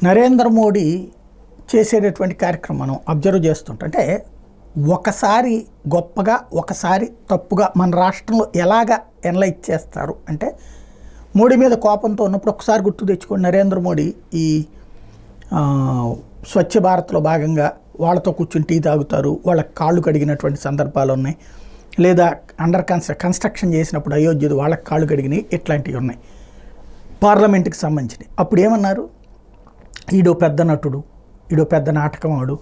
నరేంద్ర మోడీ చేసేటటువంటి కార్యక్రమం మనం అబ్జర్వ్ చేస్తుంటే అంటే ఒకసారి గొప్పగా ఒకసారి తప్పుగా మన రాష్ట్రంలో ఎలాగ ఎనలైజ్ చేస్తారు అంటే మోడీ మీద కోపంతో ఉన్నప్పుడు ఒకసారి గుర్తు తెచ్చుకోండి. నరేంద్ర మోడీ ఈ స్వచ్ఛ భారత్లో భాగంగా వాళ్ళతో కూర్చుని టీ తాగుతారు, వాళ్ళ కాళ్ళు కడిగినటువంటి సందర్భాలు ఉన్నాయి. లేదా అండర్ కన్స్ట్రక్షన్ చేసినప్పుడు అయోధ్యది వాళ్ళకి కాళ్ళు కడిగినాయి, ఇట్లాంటివి ఉన్నాయి. పార్లమెంట్కి సంబంధించినవి అప్పుడు ఏమన్నారు, ఈడో పెద్ద నటుడు, ఈడో పెద్ద నాటకమాడు,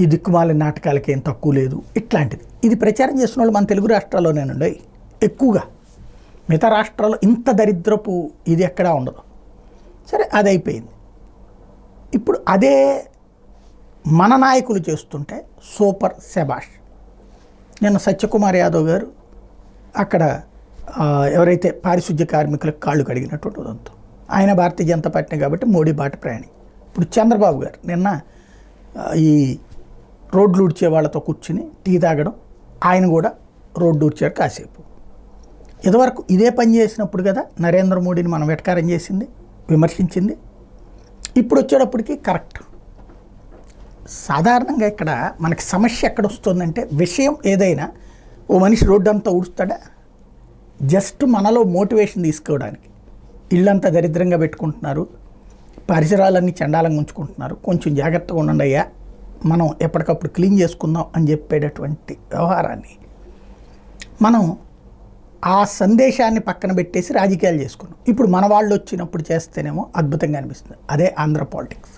ఈ దిక్కుమాలిన నాటకాలకి ఏం తక్కువ లేదు, ఇట్లాంటిది. ఇది ప్రచారం చేస్తున్న వాళ్ళు మన తెలుగు రాష్ట్రాల్లోనేనండి ఎక్కువగా. మిగతా రాష్ట్రాల్లో ఇంత దరిద్రపు ఇది ఎక్కడా ఉండదు. సరే, అది అయిపోయింది. ఇప్పుడు అదే మన నాయకులు చేస్తుంటే సూపర్ శబాష్. నిన్న సత్యకుమార్ యాదవ్ గారు అక్కడ ఎవరైతే పారిశుద్ధ్య కార్మికులకు కాళ్ళు కడిగినటువంటి ఉదంతం, ఆయన భారతీయ జనతా పార్టీ కాబట్టి మోడీ బాట ప్రయాణి. ఇప్పుడు చంద్రబాబు గారు నిన్న ఈ రోడ్లు ఊడ్చే వాళ్ళతో కూర్చుని టీ తాగడం, ఆయన కూడా రోడ్డు ఊడ్చారు కాసేపు. ఇదివరకు ఇదే పని చేసినప్పుడు కదా నరేంద్ర మోడీని మనం వెటకారం చేసింది, విమర్శించింది. ఇప్పుడు వచ్చేటప్పటికి కరెక్ట్. సాధారణంగా ఇక్కడ మనకి సమస్య ఎక్కడ వస్తుందంటే, విషయం ఏదైనా ఓ మనిషి రోడ్డు అంతా ఊడుస్తాడా, జస్ట్ మనలో మోటివేషన్ తీసుకోవడానికి. ఇళ్ళంతా దరిద్రంగా పెట్టుకుంటున్నారు, పరిసరాలన్నీ చండాలంగా ఉంచుకుంటున్నారు, కొంచెం జాగ్రత్తగా ఉండండి అయ్యా, మనం ఎప్పటికప్పుడు క్లీన్ చేసుకుందాం అని చెప్పేటటువంటి వ్యవహారాన్ని మనం ఆ సందేశాన్ని పక్కన పెట్టేసి రాజకీయాలు చేసుకున్నాం. ఇప్పుడు మన వాళ్ళు వచ్చినప్పుడు చేస్తేనేమో అద్భుతంగా అనిపిస్తుంది. అదే ఆంధ్ర పాలిటిక్స్.